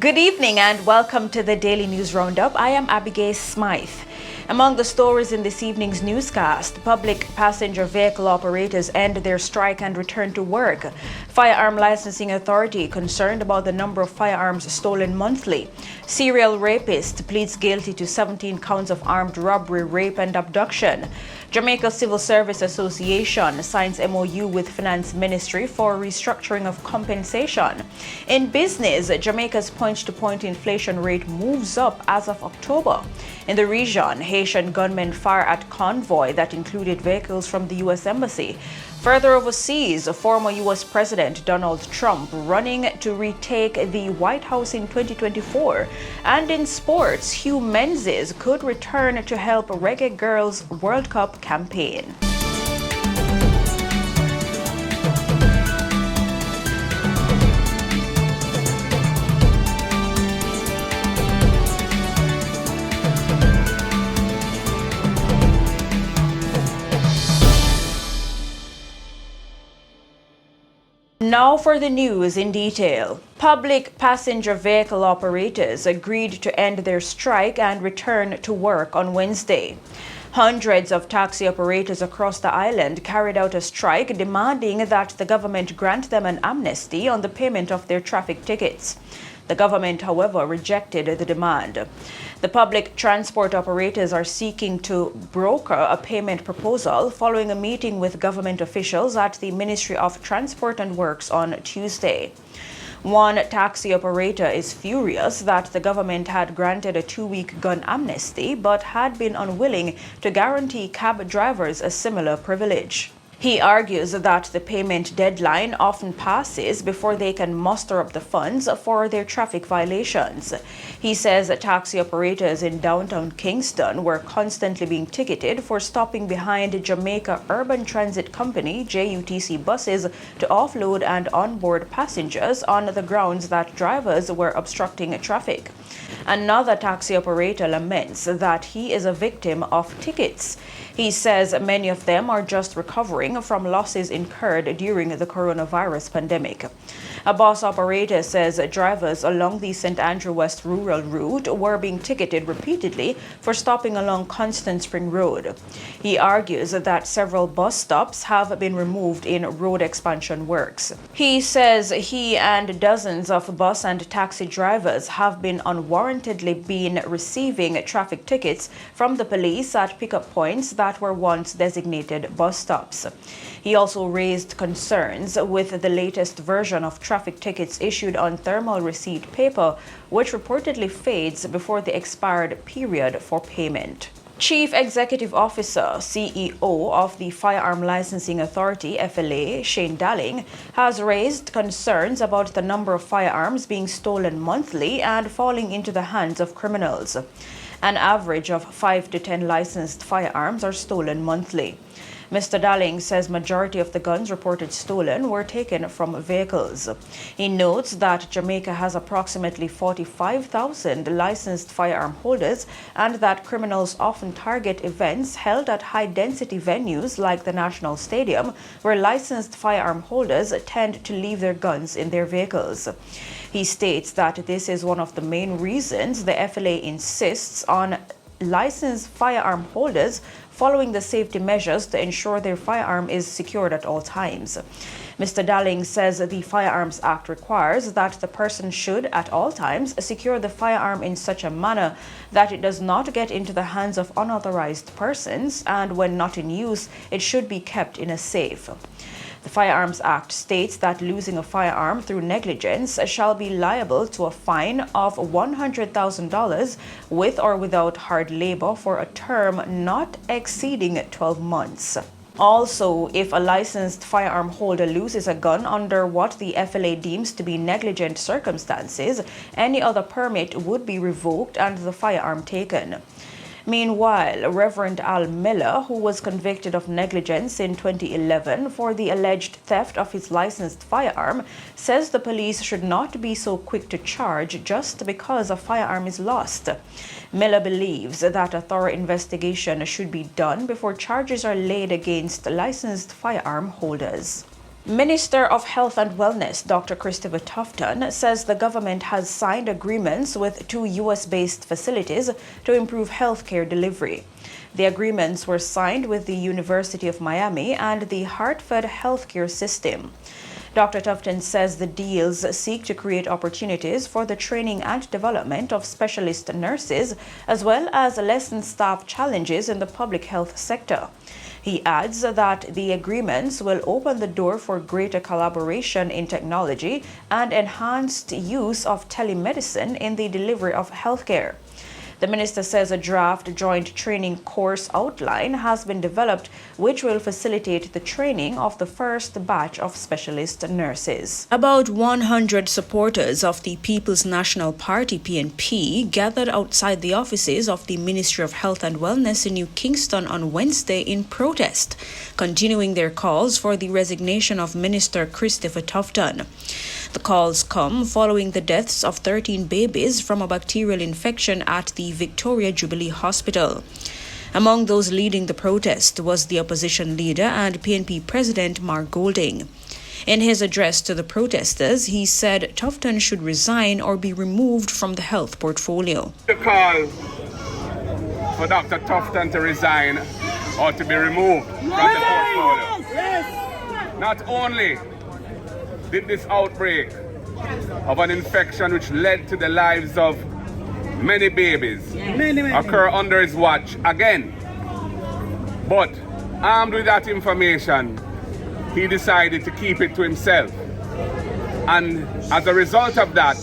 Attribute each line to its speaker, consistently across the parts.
Speaker 1: Good evening and welcome to the Daily News Roundup. I am Abigail Smythe. Among the stories in this evening's newscast, public passenger vehicle operators end their strike and return to work. Firearm Licensing Authority concerned about the number of firearms stolen monthly. Serial rapist pleads guilty to 17 counts of armed robbery, rape and abduction. Jamaica Civil Service Association signs MOU with Finance Ministry for restructuring of compensation. In business, Jamaica's point-to-point inflation rate moves up as of October. In the region, Haitian gunmen fire at convoy that included vehicles from the U.S. Embassy. Further overseas, former U.S. President Donald Trump running to retake the White House in 2024. And in sports, Hugh Menzies could return to help Reggae Girls World Cup campaign. Now for the news in detail. Public passenger vehicle operators agreed to end their strike and return to work on Wednesday. Hundreds of taxi operators across the island carried out a strike demanding that the government grant them an amnesty on the payment of their traffic tickets. The government, however, rejected the demand. The public transport operators are seeking to broker a payment proposal following a meeting with government officials at the Ministry of Transport and Works on Tuesday. One taxi operator is furious that the government had granted a 2-week gun amnesty but had been unwilling to guarantee cab drivers a similar privilege. He argues that the payment deadline often passes before they can muster up the funds for their traffic violations. He says taxi operators in downtown Kingston were constantly being ticketed for stopping behind Jamaica Urban Transit Company JUTC buses to offload and onboard passengers on the grounds that drivers were obstructing traffic. Another taxi operator laments that he is a victim of tickets. He says many of them are just recovering from losses incurred during the coronavirus pandemic. A bus operator says drivers along the St. Andrew West rural route were being ticketed repeatedly for stopping along Constant Spring Road. He argues that several bus stops have been removed in road expansion works. He says he and dozens of bus and taxi drivers have been unwarrantedly receiving traffic tickets from the police at pickup points that were once designated bus stops. He also raised concerns with the latest version of traffic tickets issued on thermal receipt paper, which reportedly fades before the expired period for payment. Chief Executive Officer, CEO of the Firearm Licensing Authority, FLA, Shane Dalling, has raised concerns about the number of firearms being stolen monthly and falling into the hands of criminals. An average of 5 to 10 licensed firearms are stolen monthly. Mr. Dalling says majority of the guns reported stolen were taken from vehicles. He notes that Jamaica has approximately 45,000 licensed firearm holders and that criminals often target events held at high-density venues like the National Stadium, where licensed firearm holders tend to leave their guns in their vehicles. He states that this is one of the main reasons the FLA insists on licensed firearm holders following the safety measures to ensure their firearm is secured at all times. Mr. Dalling says the Firearms Act requires that the person should at all times secure the firearm in such a manner that it does not get into the hands of unauthorized persons, and when not in use, it should be kept in a safe. The Firearms Act states that losing a firearm through negligence shall be liable to a fine of $100,000 with or without hard labor for a term not exceeding 12 months. Also, if a licensed firearm holder loses a gun under what the FLA deems to be negligent circumstances, any other permit would be revoked and the firearm taken. Meanwhile, Reverend Al Miller, who was convicted of negligence in 2011 for the alleged theft of his licensed firearm, says the police should not be so quick to charge just because a firearm is lost. Miller believes that a thorough investigation should be done before charges are laid against licensed firearm holders. Minister of Health and Wellness, Dr. Christopher Tufton, says the government has signed agreements with 2 U.S.-based facilities to improve healthcare delivery. The agreements were signed with the University of Miami and the Hartford Healthcare System. Dr. Tufton says the deals seek to create opportunities for the training and development of specialist nurses, as well as lessen staff challenges in the public health sector. He adds that the agreements will open the door for greater collaboration in technology and enhanced use of telemedicine in the delivery of healthcare. The minister says a draft joint training course outline has been developed, which will facilitate the training of the first batch of specialist nurses. About 100 supporters of the People's National Party (PNP) gathered outside the offices of the Ministry of Health and Wellness in New Kingston on Wednesday in protest, continuing their calls for the resignation of Minister Christopher Tufton. The calls come following the deaths of 13 babies from a bacterial infection at the Victoria Jubilee Hospital. Among those leading the protest was the opposition leader and PNP President Mark Golding. In his address to the protesters, he said Tufton should resign or be removed from the health portfolio.
Speaker 2: The call for Dr. Tufton to resign or to be removed from the portfolio. Yes. Not only did this outbreak of an infection which led to the lives of many babies occur under his watch again, but armed with that information, he decided to keep it to himself. And as a result of that,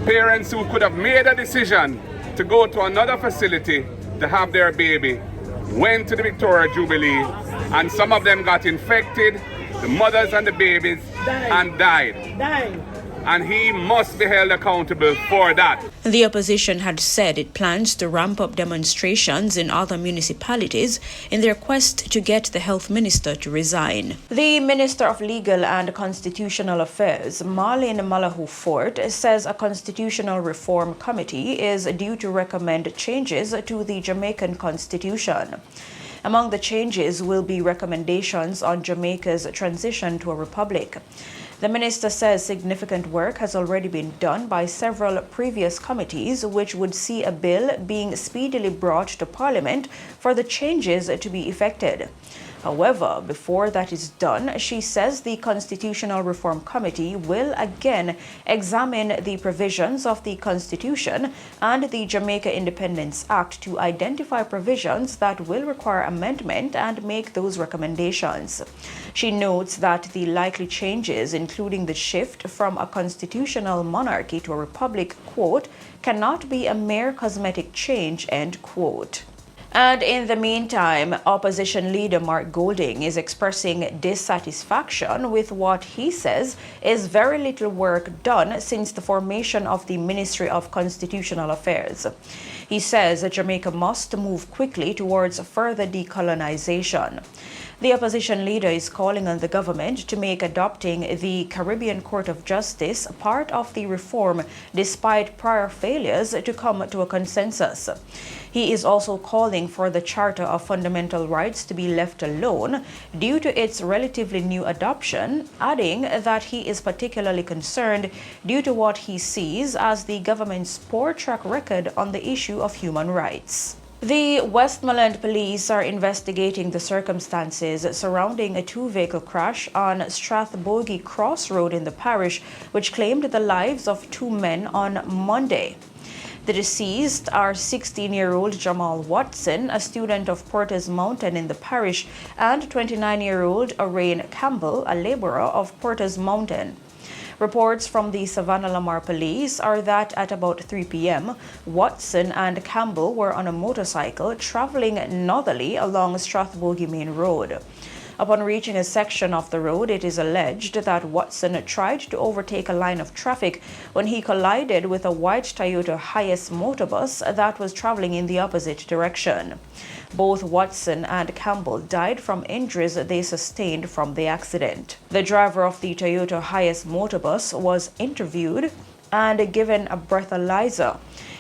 Speaker 2: parents who could have made a decision to go to another facility to have their baby went to the Victoria Jubilee, and some of them got infected, the mothers and the babies, and died. And he must be held accountable for that.
Speaker 1: The opposition had said it plans to ramp up demonstrations in other municipalities in their quest to get the health minister to resign. The Minister of Legal and Constitutional Affairs, Marlene Malahu Fort, says a constitutional reform committee is due to recommend changes to the Jamaican constitution. Among the changes will be recommendations on Jamaica's transition to a republic. The minister says significant work has already been done by several previous committees, which would see a bill being speedily brought to Parliament for the changes to be effected. However, before that is done, she says the Constitutional Reform Committee will again examine the provisions of the Constitution and the Jamaica Independence Act to identify provisions that will require amendment and make those recommendations. She notes that the likely changes, including the shift from a constitutional monarchy to a republic, quote, cannot be a mere cosmetic change, end quote. And in the meantime, opposition leader Mark Golding is expressing dissatisfaction with what he says is very little work done since the formation of the Ministry of Constitutional Affairs. He says that Jamaica must move quickly towards further decolonization. The opposition leader is calling on the government to make adopting the Caribbean Court of Justice part of the reform despite prior failures to come to a consensus. He is also calling for the Charter of Fundamental Rights to be left alone due to its relatively new adoption, adding that he is particularly concerned due to what he sees as the government's poor track record on the issue of human rights. The Westmoreland police are investigating the circumstances surrounding a two-vehicle crash on Strathbogie Crossroad in the parish, which claimed the lives of 2 men on Monday. The deceased are 16-year-old Jamal Watson, a student of Porter's Mountain in the parish, and 29-year-old Arain Campbell, a laborer of Porter's Mountain. Reports from the Savannah Lamar Police are that at about 3 p.m., Watson and Campbell were on a motorcycle traveling northerly along Strathbogie Main Road. Upon reaching a section of the road, it is alleged that Watson tried to overtake a line of traffic when he collided with a white Toyota Hiace motorbus that was traveling in the opposite direction. Both Watson and Campbell died from injuries they sustained from the accident. The driver of the Toyota Hiace motorbus was interviewed and given a breathalyzer.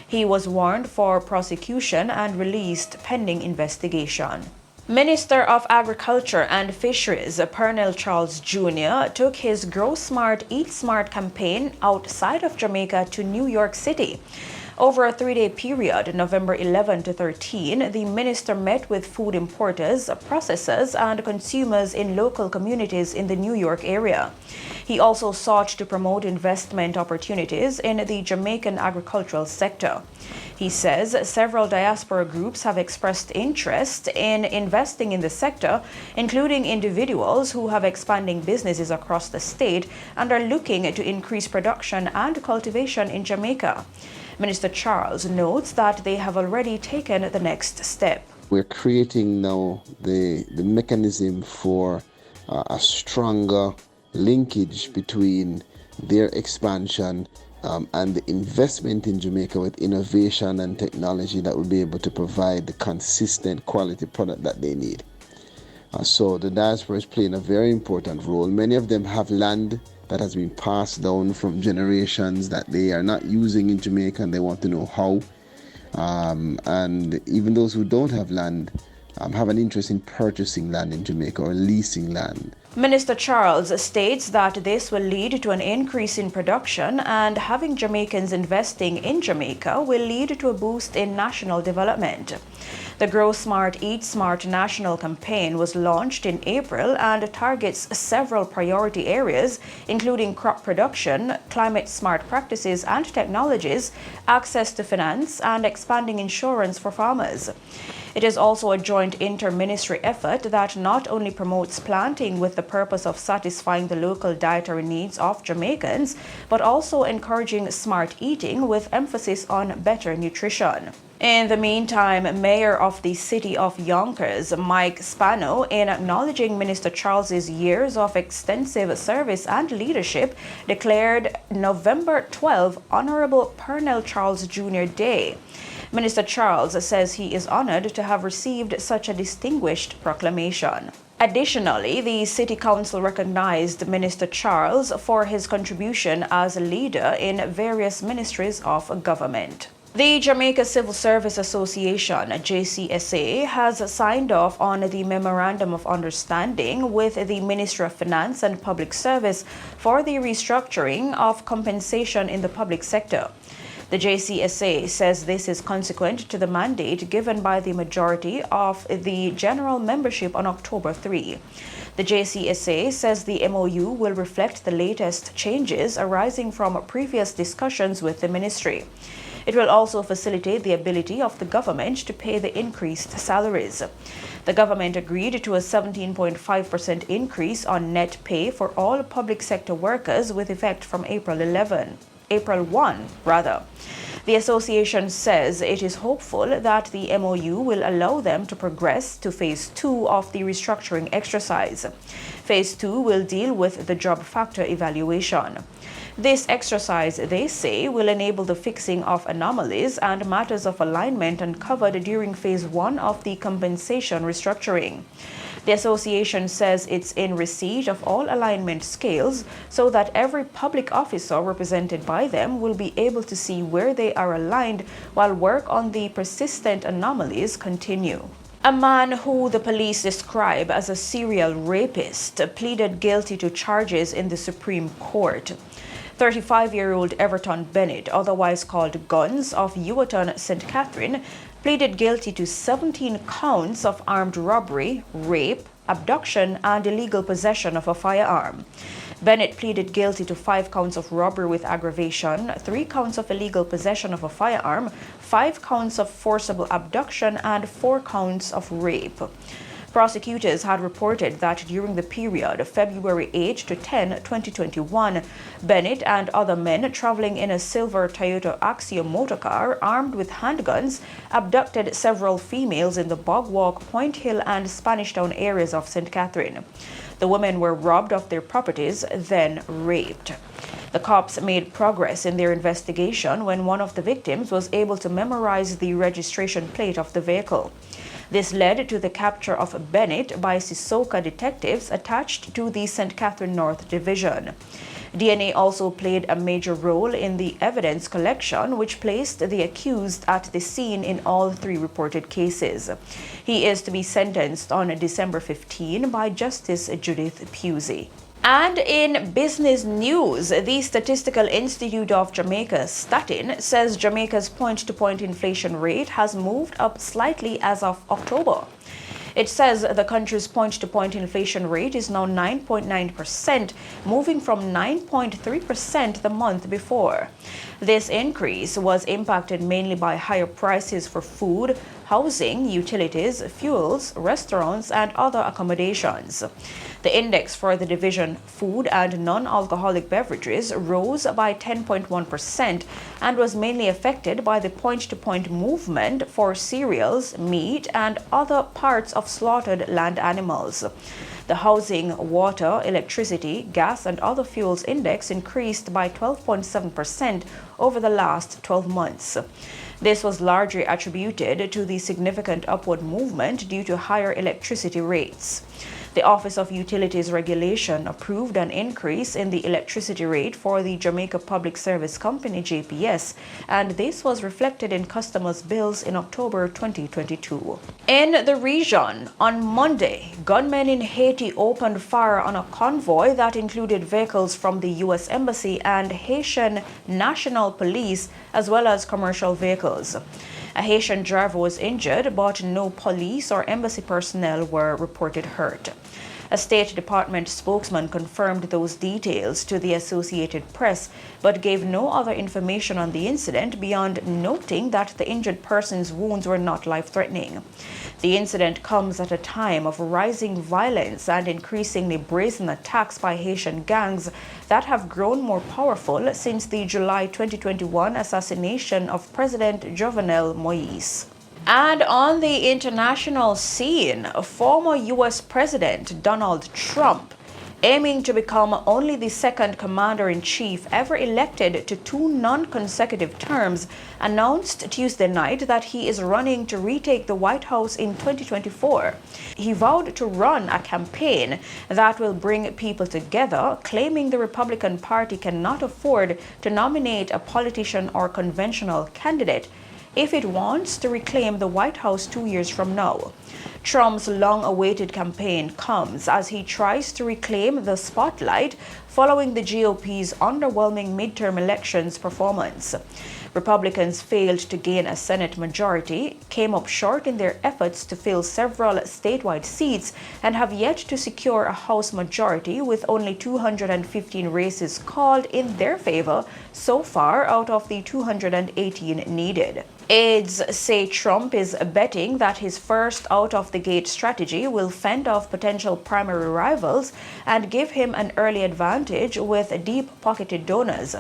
Speaker 1: He was warned for prosecution and released pending investigation. Minister of Agriculture and Fisheries, Pernell Charles Jr., took his Grow Smart, Eat Smart campaign outside of Jamaica to New York City. Over a 3-day period, November 11 to 13, the minister met with food importers, processors, and consumers in local communities in the New York area. He also sought to promote investment opportunities in the Jamaican agricultural sector. He says several diaspora groups have expressed interest in investing in the sector, including individuals who have expanding businesses across the state and are looking to increase production and cultivation in Jamaica. Minister Charles notes that they have already taken the next step.
Speaker 3: We're creating now the mechanism for a stronger linkage between their expansion and the investment in Jamaica with innovation and technology that will be able to provide the consistent quality product that they need. So the diaspora is playing a very important role. Many of them have land that has been passed down from generations that they are not using in Jamaica, and they want to know how. And even those who don't have land have an interest in purchasing land in Jamaica or leasing land.
Speaker 1: Minister Charles states that this will lead to an increase in production, and having Jamaicans investing in Jamaica will lead to a boost in national development. The Grow Smart, Eat Smart national campaign was launched in April and targets several priority areas, including crop production, climate smart practices and technologies, access to finance, and expanding insurance for farmers. It is also a joint inter-ministry effort that not only promotes planting with the purpose of satisfying the local dietary needs of Jamaicans, but also encouraging smart eating with emphasis on better nutrition. In the meantime, Mayor of the City of Yonkers, Mike Spano, in acknowledging Minister Charles's years of extensive service and leadership, declared November 12 Honorable Pernell Charles Jr. Day. Minister Charles says he is honored to have received such a distinguished proclamation. Additionally, the City Council recognized Minister Charles for his contribution as a leader in various ministries of government. The Jamaica Civil Service Association, JCSA, has signed off on the Memorandum of Understanding with the Ministry of Finance and Public Service for the restructuring of compensation in the public sector. The JCSA says this is consequent to the mandate given by the majority of the general membership on October 3. The JCSA says the MOU will reflect the latest changes arising from previous discussions with the ministry. It will also facilitate the ability of the government to pay the increased salaries. The government agreed to a 17.5% increase on net pay for all public sector workers with effect from April 1. The association says it is hopeful that the MOU will allow them to progress to Phase 2 of the restructuring exercise. Phase 2 will deal with the job factor evaluation. This exercise, they say, will enable the fixing of anomalies and matters of alignment uncovered during Phase 1 of the compensation restructuring. The association says it's in receipt of all alignment scales so that every public officer represented by them will be able to see where they are aligned while work on the persistent anomalies continue. A man who the police describe as a serial rapist pleaded guilty to charges in the Supreme Court. 35-year-old Everton Bennett, otherwise called Guns, of Ewaton, St. Catherine, pleaded guilty to 17 counts of armed robbery, rape, abduction, and illegal possession of a firearm. Bennett pleaded guilty to 5 counts of robbery with aggravation, 3 counts of illegal possession of a firearm, 5 counts of forcible abduction, and 4 counts of rape. Prosecutors had reported that during the period February 8 to 10, 2021, Bennett and other men traveling in a silver Toyota Axio motorcar armed with handguns abducted several females in the Bogwalk, Point Hill, and Spanish Town areas of St. Catherine. The women were robbed of their properties, then raped. The cops made progress in their investigation when one of the victims was able to memorize the registration plate of the vehicle. This led to the capture of Bennett by Sissoka detectives attached to the St. Catherine North Division. DNA also played a major role in the evidence collection, which placed the accused at the scene in all 3 reported cases. He is to be sentenced on December 15 by Justice Judith Pusey. And in business news, the Statistical Institute of Jamaica, Statin, says Jamaica's point-to-point inflation rate has moved up slightly as of October. It says the country's point-to-point inflation rate is now 9.9%, moving from 9.3% the month before. This increase was impacted mainly by higher prices for food, housing, utilities, fuels, restaurants, and other accommodations. The index for the division food and non-alcoholic beverages rose by 10.1% and was mainly affected by the point-to-point movement for cereals, meat, and other parts of slaughtered land animals. The housing, water, electricity, gas, and other fuels index increased by 12.7% over the last 12 months. This was largely attributed to the significant upward movement due to higher electricity rates. The Office of Utilities Regulation approved an increase in the electricity rate for the Jamaica Public Service Company JPS, and this was reflected in customers' bills in October 2022. In the region, on Monday, gunmen in Haiti opened fire on a convoy that included vehicles from the U.S. Embassy and Haitian National Police, as well as commercial vehicles. A Haitian driver was injured, but no police or embassy personnel were reported hurt. A State Department spokesman confirmed those details to the Associated Press, but gave no other information on the incident beyond noting that the injured person's wounds were not life-threatening. The incident comes at a time of rising violence and increasingly brazen attacks by Haitian gangs that have grown more powerful since the July 2021 assassination of President Jovenel Moïse. And on the international scene, former U.S. President Donald Trump, aiming to become only the second commander-in-chief ever elected to 2 non-consecutive terms, announced Tuesday night that he is running to retake the White House in 2024. He vowed to run a campaign that will bring people together, claiming the Republican Party cannot afford to nominate a politician or conventional candidate if it wants to reclaim the White House 2 years from now. Trump's long-awaited campaign comes as he tries to reclaim the spotlight following the GOP's underwhelming midterm elections performance. Republicans failed to gain a Senate majority, came up short in their efforts to fill several statewide seats, and have yet to secure a House majority, with only 215 races called in their favor so far out of the 218 needed. Aides say Trump is betting that his first out-of-the-gate strategy will fend off potential primary rivals and give him an early advantage with deep-pocketed donors.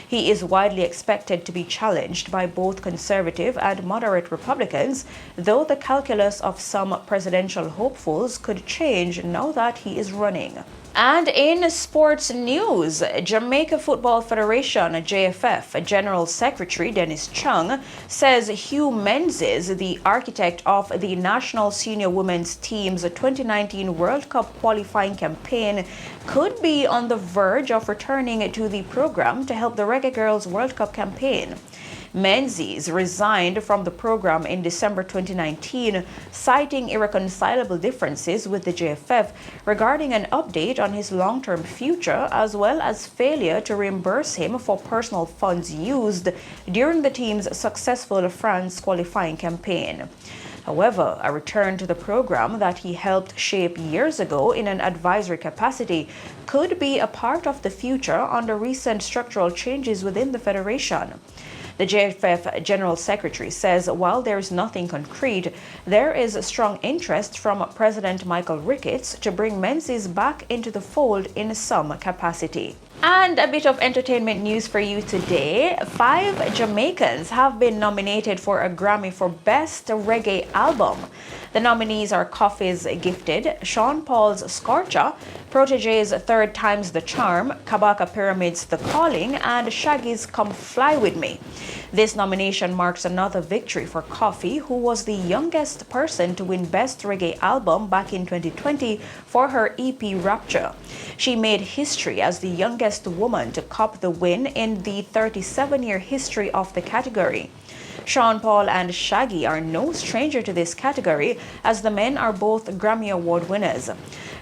Speaker 1: He is widely expected to be challenged by both conservative and moderate Republicans, though the calculus of some presidential hopefuls could change now that he is running. And in sports news, Jamaica Football Federation JFF General Secretary Dennis Chung says Hugh Menzies, the architect of the national senior women's team's 2019 World Cup qualifying campaign, could be on the verge of returning to the program to help the Reggae Girls World Cup campaign. Menzies resigned from the program in December 2019, citing irreconcilable differences with the JFF regarding an update on his long-term future, as well as failure to reimburse him for personal funds used during the team's successful France qualifying campaign. However, a return to the program that he helped shape years ago in an advisory capacity could be a part of the future under recent structural changes within the Federation. The JFF General Secretary says while there is nothing concrete, there is a strong interest from President Michael Ricketts to bring Menzies back into the fold in some capacity. And a bit of entertainment news for you today. 5 Jamaicans have been nominated for a Grammy for Best Reggae Album. The nominees are Coffee's Gifted, Sean Paul's Scorcher, Protege's Third Time's the Charm, Kabaka Pyramid's The Calling, and Shaggy's Come Fly With Me. This nomination marks another victory for Coffee, who was the youngest person to win Best Reggae Album back in 2020 for her EP Rapture. She made history as the youngest woman to cop the win in the 37-year history of the category. Sean Paul and Shaggy are no stranger to this category, as the men are both Grammy Award winners.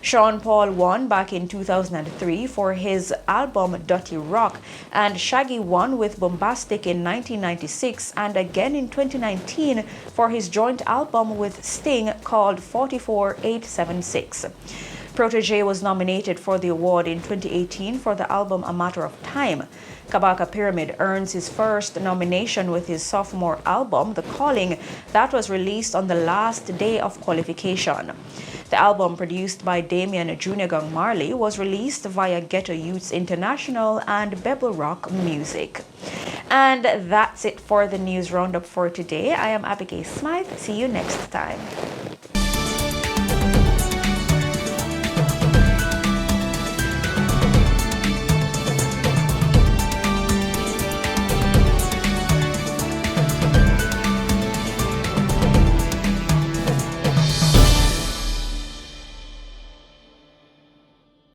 Speaker 1: Sean Paul won back in 2003 for his album Dirty Rock, and Shaggy won with Bombastic in 1996 and again in 2019 for his joint album with Sting called 44876. Protege was nominated for the award in 2018 for the album A Matter of Time. Kabaka Pyramid earns his first nomination with his sophomore album, The Calling, that was released on the last day of qualification. The album, produced by Damien Junior Gong Marley, was released via Ghetto Youths International and Bebel Rock Music. And that's it for the news roundup for today. I am Abigail Smythe. See you next time.